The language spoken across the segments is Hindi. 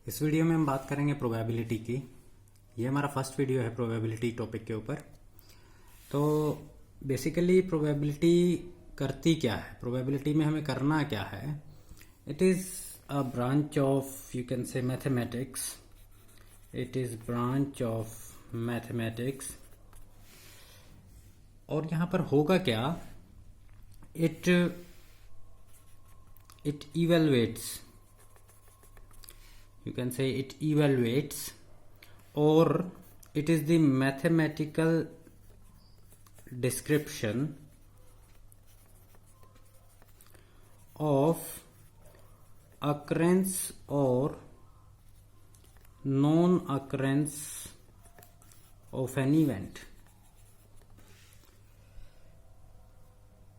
इस वीडियो में हम बात करेंगे प्रोबेबिलिटी की। ये हमारा फर्स्ट वीडियो है प्रोबेबिलिटी टॉपिक के ऊपर। तो बेसिकली प्रोबेबिलिटी करती क्या है, प्रोबेबिलिटी में हमें करना क्या है। It is a branch of, you can say, mathematics. It is branch of mathematics. और यहाँ पर होगा क्या, it evaluates, you can say it evaluates, or it is the mathematical description of occurrence or non-occurrence of an event।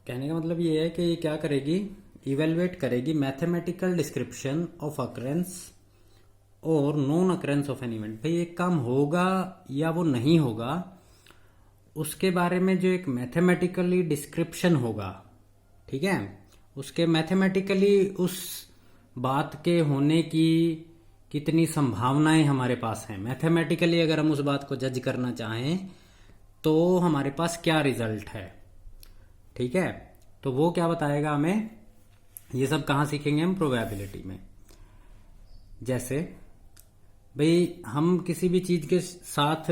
कहने का मतलब ये है कि ये क्या करेगी, इवेलुएट करेगी मैथमेटिकल डिस्क्रिप्शन ऑफ अकरेंस और non occurrence of an event. भाई एक काम होगा या वो नहीं होगा, उसके बारे में जो एक मैथमेटिकली डिस्क्रिप्शन होगा, ठीक है, उसके मैथमेटिकली उस बात के होने की कितनी संभावनाएं हमारे पास हैं। मैथमेटिकली अगर हम उस बात को जज करना चाहें तो हमारे पास क्या रिजल्ट है, ठीक है। तो वो क्या बताएगा हमें, ये सब कहाँ सीखेंगे हम, प्रोबेबिलिटी में। जैसे भाई हम किसी भी चीज के साथ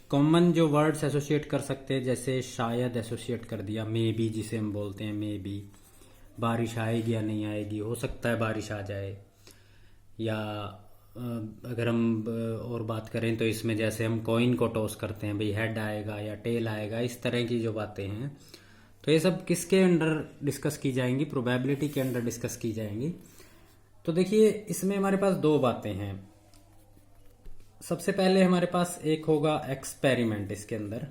कॉमन जो वर्ड्स एसोसिएट कर सकते हैं, जैसे शायद एसोसिएट कर दिया, मे बी जिसे हम बोलते हैं, मे बी बारिश आएगी या नहीं आएगी, हो सकता है बारिश आ जाए। या अगर हम और बात करें तो इसमें जैसे हम कॉइन को टॉस करते हैं, भाई हेड आएगा या टेल आएगा, इस तरह की जो बातें हैं, तो ये सब किसके अंडर डिस्कस की जाएंगी, प्रोबेबिलिटी के अंडर डिस्कस की जाएंगी। तो देखिए इसमें हमारे पास दो बातें हैं। सबसे पहले हमारे पास एक होगा एक्सपेरिमेंट। इसके अंदर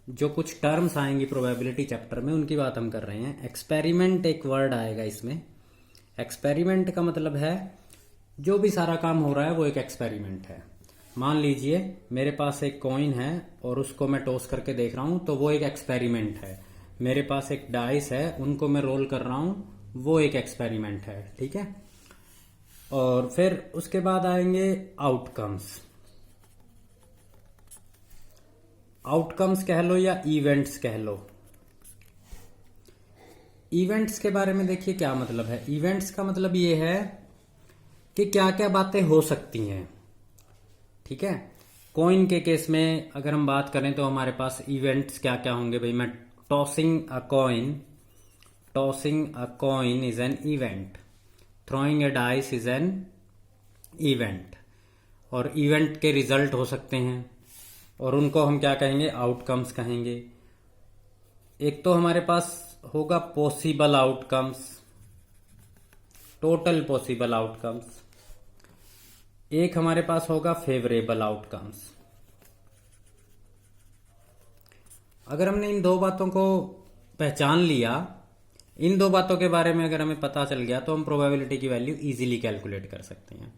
जो कुछ टर्म्स आएंगी प्रोबेबिलिटी चैप्टर में, उनकी बात हम कर रहे हैं। एक्सपेरिमेंट एक वर्ड आएगा इसमें। एक्सपेरिमेंट का मतलब है जो भी सारा काम हो रहा है वो एक एक्सपेरिमेंट है। मान लीजिए मेरे पास एक कॉइन है और उसको मैं टॉस करके देख रहा हूं, तो वो एक एक्सपेरिमेंट है। मेरे पास एक डाइस है, उनको मैं रोल कर रहा हूं, वो एक एक्सपेरिमेंट है, ठीक है। और फिर उसके बाद आएंगे आउटकम्स। आउटकम्स कह लो या इवेंट्स कह लो। इवेंट्स के बारे में देखिए क्या मतलब है। इवेंट्स का मतलब ये है कि क्या क्या बातें हो सकती हैं, ठीक है। कॉइन के केस में अगर हम बात करें तो हमारे पास इवेंट्स क्या क्या होंगे। भाई मैं tossing a coin is an event, throwing a dice is an event. और इवेंट के रिजल्ट हो सकते हैं और उनको हम क्या कहेंगे, आउटकम्स कहेंगे। एक तो हमारे पास होगा possible outcomes, total possible outcomes. एक हमारे पास होगा फेवरेबल आउटकम्स। अगर हमने इन दो बातों को पहचान लिया, इन दो बातों के बारे में अगर हमें पता चल गया, तो हम प्रोबेबिलिटी की वैल्यू इजीली कैलकुलेट कर सकते हैं।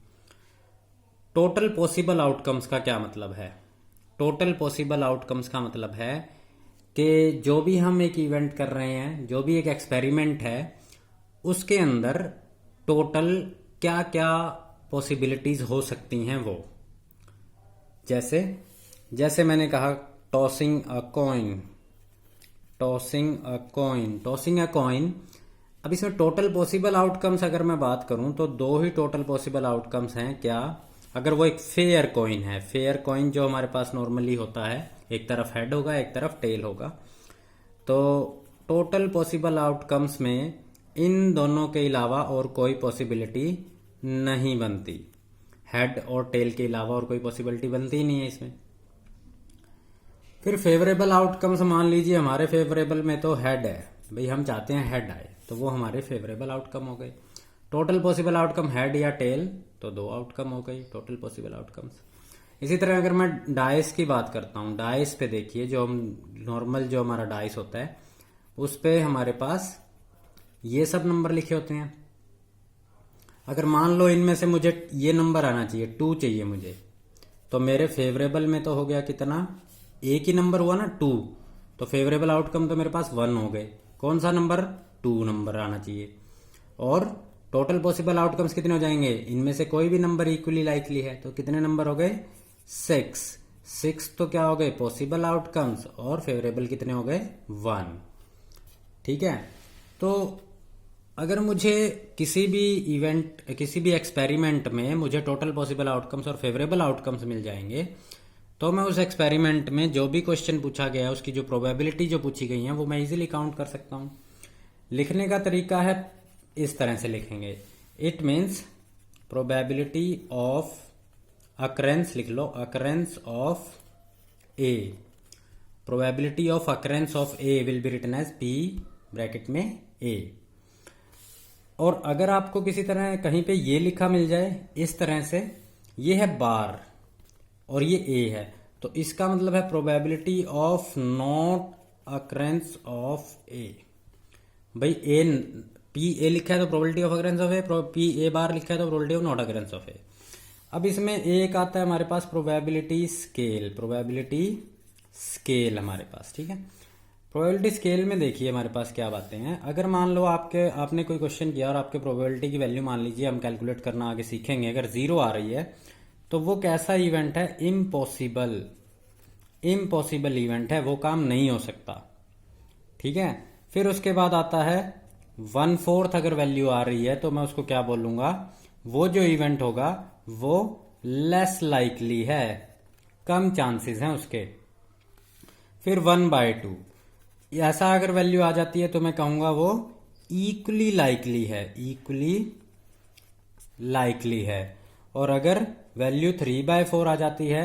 टोटल पॉसिबल आउटकम्स का क्या मतलब है। टोटल पॉसिबल आउटकम्स का मतलब है कि जो भी हम एक इवेंट कर रहे हैं, जो भी एक एक्सपेरिमेंट है, उसके अंदर टोटल क्या क्या पॉसिबिलिटीज हो सकती हैं वो। जैसे मैंने कहा टॉसिंग अ कॉइन। अब इसमें टोटल पॉसिबल आउटकम्स अगर मैं बात करूं तो दो ही टोटल पॉसिबल आउटकम्स हैं। क्या, अगर वो एक फेयर कॉइन है, फेयर कॉइन जो हमारे पास नॉर्मली होता है, एक तरफ हेड होगा एक तरफ टेल होगा, तो टोटल पॉसिबल आउटकम्स में इन दोनों के अलावा और कोई पॉसिबिलिटी नहीं बनती। हेड और टेल के अलावा और कोई पॉसिबिलिटी बनती ही नहीं है इसमें। फिर फेवरेबल आउटकम्स, मान लीजिए हमारे फेवरेबल में तो हेड है, भाई हम चाहते हैं हेड आए, तो वो हमारे फेवरेबल आउटकम हो गए। टोटल पॉसिबल आउटकम हेड या टेल, तो दो आउटकम हो गई टोटल पॉसिबल आउटकम्स। इसी तरह अगर मैं डाइस की बात करता हूं, डाइस पे देखिए, जो हम नॉर्मल जो हमारा डाइस होता है उस पे हमारे पास ये सब नंबर लिखे होते हैं। अगर मान लो इनमें से मुझे ये नंबर आना चाहिए, 2 चाहिए मुझे, तो मेरे फेवरेबल में तो हो गया कितना, एक ही नंबर हुआ ना, 2। तो फेवरेबल आउटकम तो मेरे पास 1 हो गए। कौन सा नंबर, 2 नंबर आना चाहिए। और टोटल पॉसिबल आउटकम्स कितने हो जाएंगे, इनमें से कोई भी नंबर इक्वली लाइकली है, तो कितने नंबर हो गए 6 तो क्या हो गए पॉसिबल आउटकम्स, और फेवरेबल कितने हो गए 1। ठीक है, तो अगर मुझे किसी भी इवेंट किसी भी एक्सपेरिमेंट में मुझे टोटल पॉसिबल आउटकम्स और फेवरेबल आउटकम्स मिल जाएंगे, तो मैं उस एक्सपेरिमेंट में जो भी क्वेश्चन पूछा गया है उसकी जो प्रोबेबिलिटी जो पूछी गई है वो मैं इजीली काउंट कर सकता हूं। लिखने का तरीका है इस तरह से लिखेंगे, it means probability of occurrence, लिख लो occurrence of A, probability of occurrence of A will be written as P bracket में ए। और अगर आपको किसी तरह कहीं पे ये लिखा मिल जाए इस तरह से, ये है बार और ये ए है, तो इसका मतलब है probability of not occurrence of A. भाई ए पी ए लिखा है तो probability of occurrence of A, P A bar लिखा है तो probability of not occurrence of A. अब इसमें एक आता है हमारे पास प्रोबेबिलिटी स्केल, प्रोबेबिलिटी स्केल हमारे पास। ठीक है, प्रोबेबिलिटी स्केल में देखिए हमारे पास क्या बातें हैं। अगर मान लो आपने कोई क्वेश्चन किया और आपके प्रोबेबिलिटी की वैल्यू मान लीजिए हम कैलकुलेट करना आगे सीखेंगे, अगर 0 आ रही है तो वो कैसा इवेंट है, इम्पॉसिबल इवेंट है, वो काम नहीं हो सकता। ठीक है, फिर उसके बाद आता है 1/4 अगर वैल्यू आ रही है तो मैं उसको क्या बोलूंगा, वो जो इवेंट होगा वो लेस लाइकली है, कम चांसेस हैं उसके। फिर 1/2 ऐसा अगर वैल्यू आ जाती है तो मैं कहूंगा वो इक्वली लाइकली है। और अगर वैल्यू 3/4 आ जाती है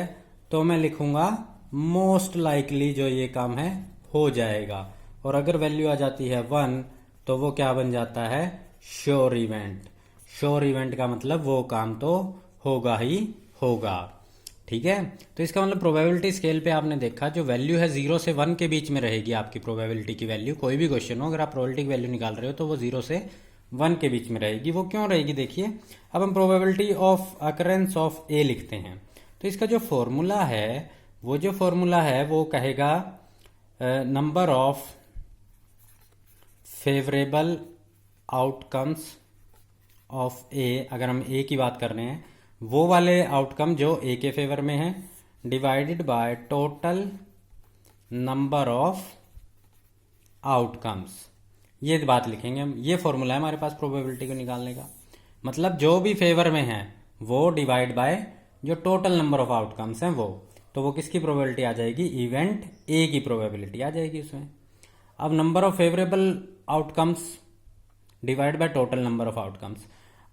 तो मैं लिखूंगा मोस्ट लाइकली जो ये काम है हो जाएगा। और अगर वैल्यू आ जाती है 1 तो वो क्या बन जाता है, श्योर इवेंट। श्योर इवेंट का मतलब वो काम तो होगा ही होगा। ठीक है, तो इसका मतलब प्रोबेबिलिटी स्केल पे आपने देखा जो वैल्यू है 0 से 1 के बीच में रहेगी आपकी प्रोबेबिलिटी की वैल्यू। कोई भी क्वेश्चन हो अगर आप प्रोबेबिलिटी की वैल्यू निकाल रहे हो तो वो 0 से 1 के बीच में रहेगी। वो क्यों रहेगी देखिए, अब हम probability of occurrence of A लिखते हैं तो इसका जो फॉर्मूला है वो कहेगा number of favourable outcomes of A. अगर हम ए की बात कर रहे हैं वो वाले आउटकम जो ए के फेवर में है divided by total number of outcomes, ये बात लिखेंगे हम। ये फॉर्मूला है हमारे पास प्रोबेबिलिटी को निकालने का, मतलब जो भी फेवर में है वो डिवाइड बाय जो टोटल नंबर ऑफ आउटकम्स हैं वो, तो वो किसकी प्रोबेबिलिटी आ जाएगी, इवेंट ए की प्रोबेबिलिटी आ जाएगी उसमें। अब number of favourable outcomes divide by total number of outcomes,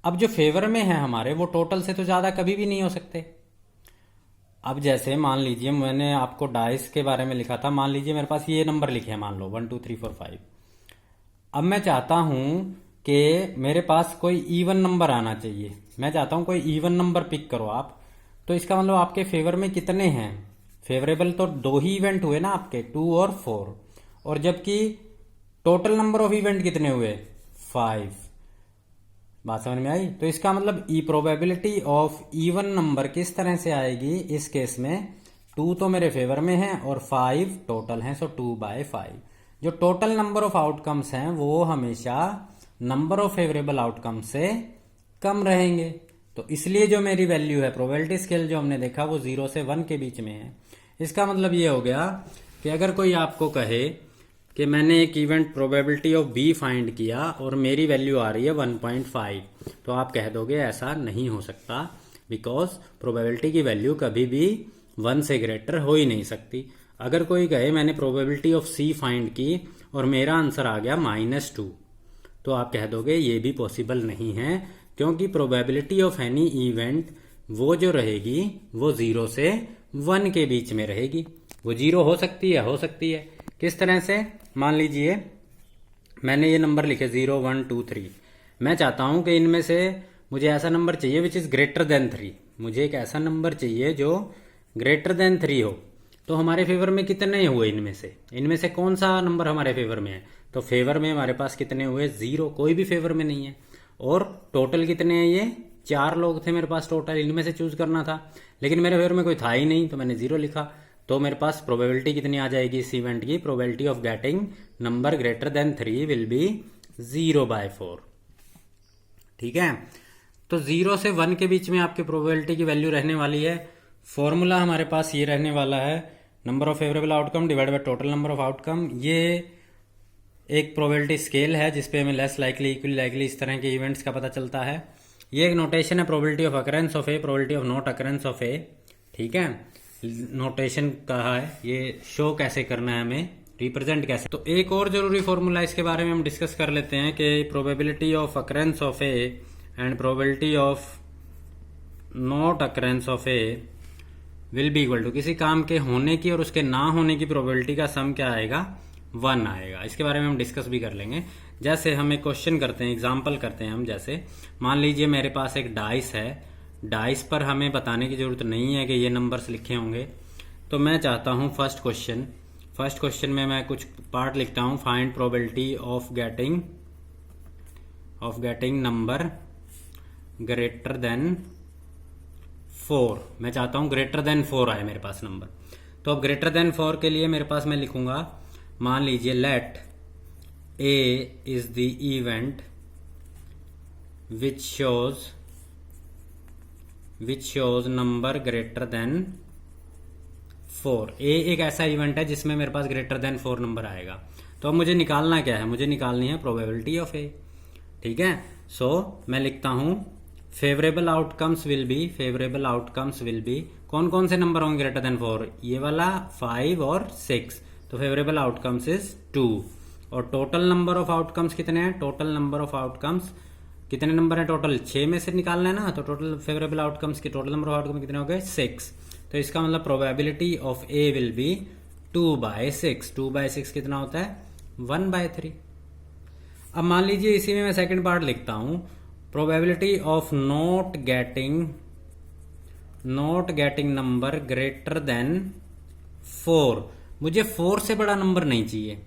अब जो फेवर में है हमारे वो टोटल से तो ज्यादा कभी भी नहीं हो सकते। अब जैसे मान लीजिए मैंने आपको डाइस के बारे में लिखा था, मान लीजिए मेरे पास ये नंबर लिखे हैं, मान लो 1 2 3 4 5। अब मैं चाहता हूं कि मेरे पास कोई इवन नंबर आना चाहिए, मैं चाहता हूं कोई इवन नंबर पिक करो आप, तो इसका मतलब आपके फेवर में कितने हैं, फेवरेबल तो 2 ही इवेंट हुए ना आपके, 2 और 4, और जबकि टोटल नंबर ऑफ इवेंट कितने हुए 5। बात समझ में आई? तो इसका मतलब ई प्रोबेबिलिटी ऑफ इवन नंबर किस तरह से आएगी इस केस में, 2 तो मेरे फेवर में है और 5 टोटल हैं, सो 2/5। जो टोटल नंबर ऑफ आउटकम्स हैं वो हमेशा नंबर ऑफ फेवरेबल आउटकम से कम रहेंगे, तो इसलिए जो मेरी वैल्यू है प्रोबेबिलिटी स्केल जो हमने देखा वो 0 से 1 के बीच में है। इसका मतलब ये हो गया कि अगर कोई आपको कहे कि मैंने एक event probability of B find किया और मेरी वैल्यू आ रही है 1.5, तो आप कह दोगे ऐसा नहीं हो सकता, बिकॉज प्रोबेबिलिटी की वैल्यू कभी भी 1 से ग्रेटर हो ही नहीं सकती। अगर कोई कहे मैंने प्रोबेबिलिटी ऑफ सी फाइंड की और मेरा आंसर आ गया -2, तो आप कह दोगे ये भी पॉसिबल नहीं है, क्योंकि प्रोबेबिलिटी ऑफ एनी इवेंट वो जो रहेगी वो 0 से 1 के बीच में रहेगी। वो 0 हो सकती है, किस तरह से, मान लीजिए मैंने ये नंबर लिखे 0 1 2 3, मैं चाहता हूं कि इनमें से मुझे ऐसा नंबर चाहिए विच इज ग्रेटर देन 3, मुझे एक ऐसा नंबर चाहिए जो ग्रेटर देन 3 हो। तो हमारे फेवर में कितने हुए, इनमें से कौन सा नंबर हमारे फेवर में है, तो फेवर में हमारे पास कितने हुए 0, कोई भी फेवर में नहीं है। और टोटल कितने हैं, ये 4 लोग थे मेरे पास टोटल, इनमें से चूज करना था, लेकिन मेरे फेवर में कोई था ही नहीं तो मैंने 0 लिखा। तो मेरे पास प्रोबेबिलिटी कितनी आ जाएगी इस इवेंट की, probability of getting number greater then 3 will B 0/4। ठीक है। तो 0 से 1 के बीच में आपकी प्रोबेबिलिटी की वैल्यू रहने वाली है। फॉर्मूला हमारे पास ये रहने वाला है, number of favourable outcome divide by total number of outcome. ये एक प्रोबेबिलिटी स्केल है जिसपे हमें लेस लाइकली, इक्वली लाइकली, इस तरह के इवेंट्स का पता चलता है। ये एक नोटेशन है probability of occurrence of A, probability of not occurrence of A. ठीक है, नोटेशन कहा है, ये शो कैसे करना है हमें, रिप्रेजेंट कैसे। तो एक और जरूरी फॉर्मूला इसके बारे में हम डिस्कस कर लेते हैं कि probability of occurrence of A and probability of not occurrence of A will be equal to, किसी काम के होने की और उसके ना होने की प्रोबेबिलिटी का सम क्या आएगा, 1 आएगा। इसके बारे में हम डिस्कस भी कर लेंगे। जैसे हम एक क्वेश्चन करते हैं, एग्जाम्पल करते हैं हम। जैसे मान लीजिए मेरे पास एक डाइस है, डाइस पर हमें बताने की जरूरत नहीं है कि ये नंबर्स लिखे होंगे। तो मैं चाहता हूं फर्स्ट क्वेश्चन में मैं कुछ पार्ट लिखता हूं, find probability of getting number greater than 4। मैं चाहता हूं ग्रेटर देन 4 आए मेरे पास नंबर। तो अब ग्रेटर देन 4 के लिए मेरे पास मैं लिखूंगा, मान लीजिए let A is the event which shows number greater than 4। A एक ऐसा इवेंट है जिसमें मेरे पास ग्रेटर देन 4 नंबर आएगा। तो अब मुझे निकालना क्या है, मुझे निकालनी है प्रोबेबिलिटी ऑफ ए। ठीक है, सो मैं लिखता हूं फेवरेबल आउटकम्स विल बी, कौन कौन से नंबर होंगे ग्रेटर देन 4, ये वाला 5 और 6। तो फेवरेबल आउटकम्स इज 2। और टोटल नंबर ऑफ आउटकम्स कितने हैं, टोटल नंबर ऑफ आउटकम्स कितने नंबर है, टोटल 6 में से निकालना है ना। तो टोटल फेवरेबल आउटकम्स के टोटल नंबर ऑफ आउटकम कितने हो गए, 6। तो इसका मतलब probability of A will B 2/6। 2/6 कितना होता है, 1/3। अब मान लीजिए इसी में मैं सेकंड पार्ट लिखता हूं, probability of not getting number greater than 4। मुझे 4 से बड़ा नंबर नहीं चाहिए।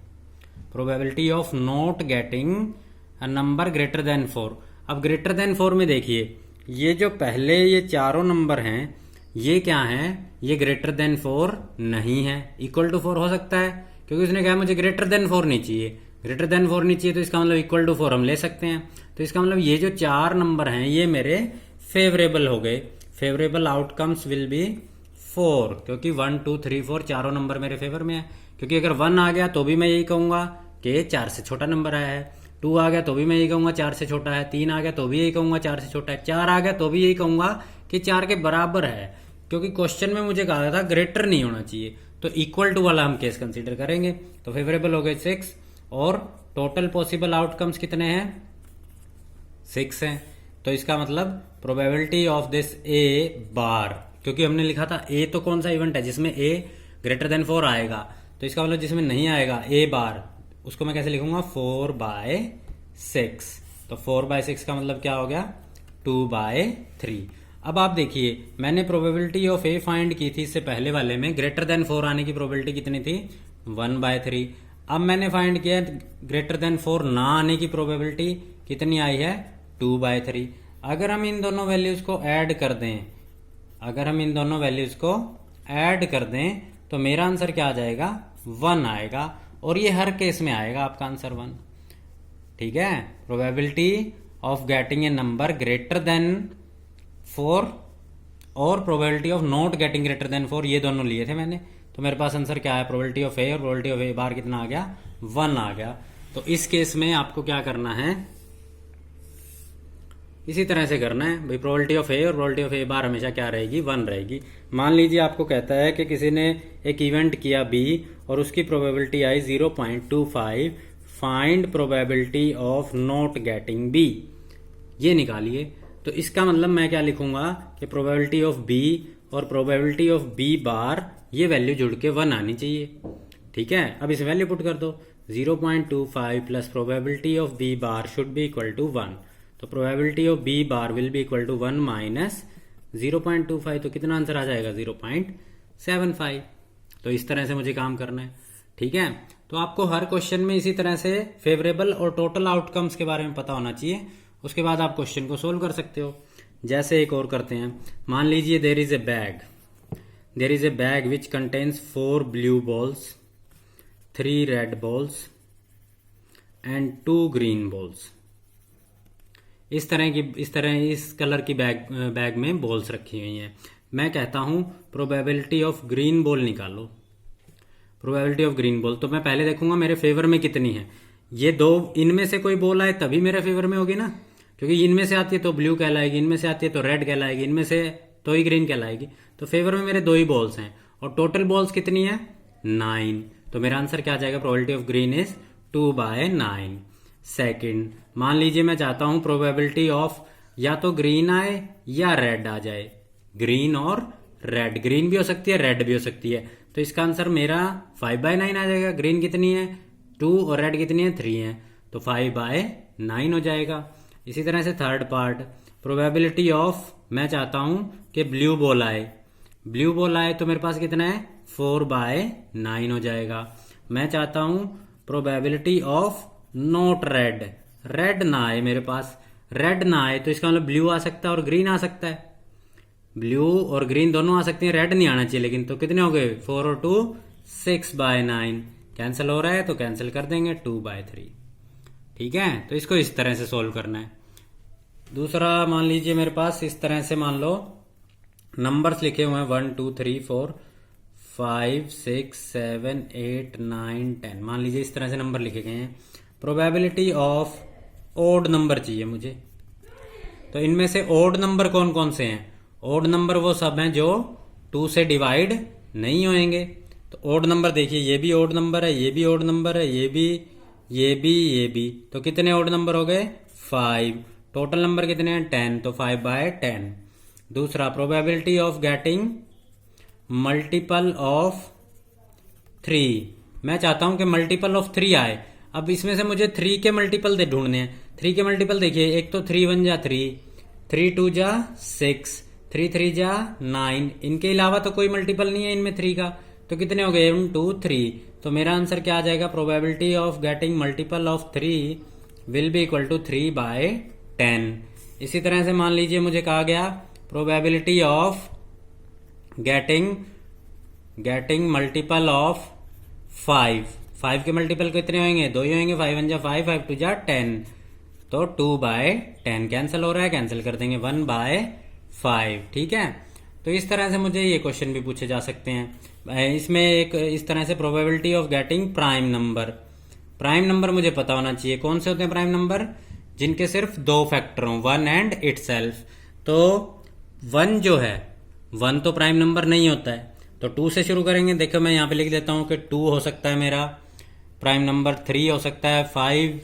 Probability of not getting a number greater than 4। अब ग्रेटर देन 4 में देखिए, ये जो पहले ये चारों नंबर हैं ये क्या हैं, ये ग्रेटर देन 4 नहीं है। इक्वल टू 4 हो सकता है, क्योंकि उसने कहा मुझे ग्रेटर देन 4 नहीं चाहिए। ग्रेटर देन 4 नहीं चाहिए तो इसका मतलब इक्वल टू 4 हम ले सकते हैं। तो इसका मतलब ये जो 4 नंबर हैं ये मेरे फेवरेबल हो गए। फेवरेबल आउटकम्स विल बी 4, क्योंकि 1 2 3 4 चारों नंबर मेरे फेवर में है। क्योंकि अगर 1 आ गया तो भी मैं यही कहूंगा कि 4 से छोटा नंबर आया है, 2 आ गया तो भी मैं यही कहूंगा 4 से छोटा है, 3 आ गया तो भी यही कहूंगा 4 से छोटा है, 4 आ गया तो भी यही कहूंगा कि 4 के बराबर है। क्योंकि क्वेश्चन में मुझे कहा था ग्रेटर नहीं होना चाहिए, तो इक्वल टू वाला हम केस कंसीडर करेंगे। तो फेवरेबल हो गए 6 और टोटल पॉसिबल आउटकम्स कितने हैं, 6 हैं। तो इसका मतलब प्रोबेबिलिटी ऑफ दिस ए बार, क्योंकि हमने लिखा था ए तो कौन सा इवेंट है जिसमें ए ग्रेटर देन 4 आएगा, तो इसका मतलब जिसमें नहीं आएगा ए बार, उसको मैं कैसे लिखूंगा, 4/6। तो 4/6 का मतलब क्या हो गया, 2/3। अब आप देखिए मैंने प्रोबेबिलिटी ऑफ ए फाइंड की थी इससे पहले वाले में, ग्रेटर देन 4 आने की प्रोबेबिलिटी कितनी थी, 1/3। अब मैंने फाइंड किया ग्रेटर देन 4 ना आने की प्रोबेबिलिटी कितनी आई है, 2/3। अगर हम इन दोनों वैल्यूज को ऐड कर दें तो मेरा आंसर क्या आ जाएगा, 1 आएगा। और ये हर केस में आएगा आपका आंसर 1। ठीक है, probability of getting a number greater than 4 और probability of not getting greater than 4, ये दोनों लिए थे मैंने। तो मेरे पास आंसर क्या है, प्रोबेबिलिटी ऑफ ए और प्रोबेबिलिटी ऑफ ए बार कितना आ गया, 1 आ गया। तो इस केस में आपको क्या करना है, इसी तरह से करना है भाई। प्रोबेबिलिटी ऑफ ए और प्रोबेबिलिटी ऑफ ए बार हमेशा क्या रहेगी, 1 रहेगी। मान लीजिए आपको कहता है कि किसी ने एक इवेंट किया बी और उसकी प्रोबेबिलिटी आई 0.25, find probability of not getting B, ये निकालिए। तो इसका मतलब मैं क्या लिखूंगा कि प्रोबेबिलिटी ऑफ बी और प्रोबेबिलिटी ऑफ बी बार ये वैल्यू जुड़ के 1 आनी चाहिए। ठीक है, अब इस वैल्यू पुट कर दो, 0.25 plus probability of B bar should be equal to 1। तो probability of B bar will be equal to 1 minus 0.25, तो कितना आंसर आ जाएगा, 0.75। तो इस तरह से मुझे काम करना है। ठीक है, तो आपको हर क्वेश्चन में इसी तरह से फेवरेबल और टोटल आउटकम्स के बारे में पता होना चाहिए, उसके बाद आप क्वेश्चन को सोल्व कर सकते हो। जैसे एक और करते हैं, मान लीजिए there is a bag which contains 4 blue balls, 3 red balls and 2 green balls. इस कलर की बैग में बॉल्स रखी हुई हैं। मैं कहता हूं प्रोबेबिलिटी ऑफ ग्रीन बॉल निकालो। प्रोबेबिलिटी ऑफ ग्रीन बॉल, तो मैं पहले देखूंगा मेरे फेवर में कितनी है। ये दो, इनमें से कोई बॉल आए तभी मेरे फेवर में होगी ना, क्योंकि इनमें से आती है तो ब्लू कहलाएगी, इनमें से आती है तो रेड कहलाएगी, इनमें से तो ही ग्रीन कहलाएगी। तो फेवर में मेरे 2 ही बॉल्स हैं और टोटल बॉल्स कितनी है 9। तो मेरा आंसर क्या आ जाएगा, probability of green is 2/9। Second, मान लीजिए मैं चाहता हूं प्रोबेबिलिटी ऑफ या तो ग्रीन आए या रेड आ जाए। ग्रीन और रेड, ग्रीन भी हो सकती है रेड भी हो सकती है। तो इसका आंसर मेरा 5/9 आ जाएगा। ग्रीन कितनी है 2 और रेड कितनी है 3 है, तो 5/9 हो जाएगा। इसी तरह से थर्ड पार्ट, प्रोबेबिलिटी ऑफ, मैं चाहता हूं कि ब्लू बॉल आए। ब्लू बॉल आए तो मेरे पास कितना है 4/9 हो जाएगा। मैं चाहता हूं probability of not red, red ना आए मेरे पास, रेड ना आए तो इसका मतलब ब्लू आ सकता है और ग्रीन आ सकता है। ब्लू और ग्रीन दोनों आ सकती हैं, रेड नहीं आना चाहिए। लेकिन तो कितने हो गए 4 और 2 6/9। कैंसिल हो रहा है तो कैंसिल कर देंगे 2/3। ठीक है, तो इसको इस तरह से सोल्व करना है। दूसरा मान लीजिए मेरे पास इस तरह से, मान लो नंबर्स लिखे हुए हैं 1 2 3 4 5 6 7 8 9 10। मान लीजिए इस तरह से नंबर लिखे गए हैं। प्रोबेबिलिटी ऑफ ओड नंबर चाहिए मुझे। तो इनमें से ओड नंबर कौन कौन से हैं? ओड नंबर वो सब हैं जो 2 से डिवाइड नहीं होंगे। तो ओड नंबर देखिए, ये भी ओड नंबर है, ये भी ओड नंबर है, ये भी, ये भी, ये भी। तो कितने ओड नंबर हो गए 5। टोटल नंबर कितने हैं 10, तो 5/10। दूसरा, probability of getting multiple of 3। मैं चाहता हूं कि मल्टीपल ऑफ 3 आए। अब इसमें से मुझे 3 के मल्टीपल दे ढूंढने हैं। 3 के मल्टीपल देखिए, एक तो 3 1 जा 3, 3 2 जा 6, 3 3 जा 9। इनके अलावा तो कोई मल्टीपल नहीं है इनमें 3 का। तो कितने हो गए 1 2 3। तो मेरा आंसर क्या आ जाएगा, probability of getting multiple of 3 will be equal to 3/10। इसी तरह से मान लीजिए मुझे कहा गया probability of getting multiple of 5। 5 के मल्टीपल कितने होंगे 2 ही होंगे। 5 1 जा 5, 5 2 जा 10, तो 2/10। कैंसिल हो रहा है, कैंसिल कर देंगे 1/5। ठीक है, तो इस तरह से मुझे ये क्वेश्चन भी पूछे जा सकते हैं। इसमें एक इस तरह से probability of getting prime number. Prime number मुझे पता होना चाहिए कौन से होते हैं प्राइम नंबर, जिनके सिर्फ 2 फैक्टर हों, 1 एंड इटसेल्फ। तो 1 जो है 1 तो प्राइम नंबर नहीं होता है, तो 2 से शुरू करेंगे। देखो मैं यहाँ पे लिख देता हूं कि 2 हो सकता है मेरा प्राइम नंबर, 3 हो सकता है, 5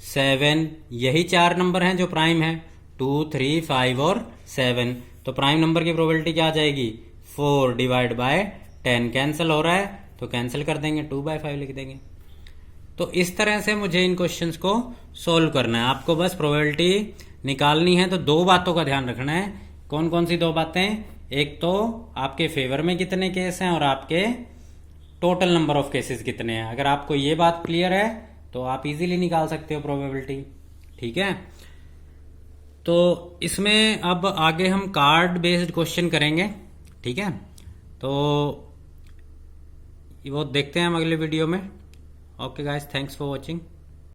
7, यही 4 नंबर हैं जो प्राइम है, 2 3 5 और 7। तो प्राइम नंबर की प्रोबेबिलिटी क्या आ जाएगी 4/10। कैंसिल हो रहा है तो कैंसिल कर देंगे, 2/5 लिख देंगे। तो इस तरह से मुझे इन क्वेश्चंस को सोल्व करना है। आपको बस प्रोबेबिलिटी निकालनी है, तो 2 बातों का ध्यान रखना है। कौन कौन सी 2 बातें? एक तो आपके फेवर में कितने केस हैं और आपके टोटल नंबर ऑफ केसेस कितने हैं। अगर आपको ये बात क्लियर है तो आप इजीली निकाल सकते हो प्रोबेबिलिटी। ठीक है, तो इसमें अब आगे हम कार्ड बेस्ड क्वेश्चन करेंगे। ठीक है, तो वो देखते हैं हम अगले वीडियो में। Okay guys, thanks for watching.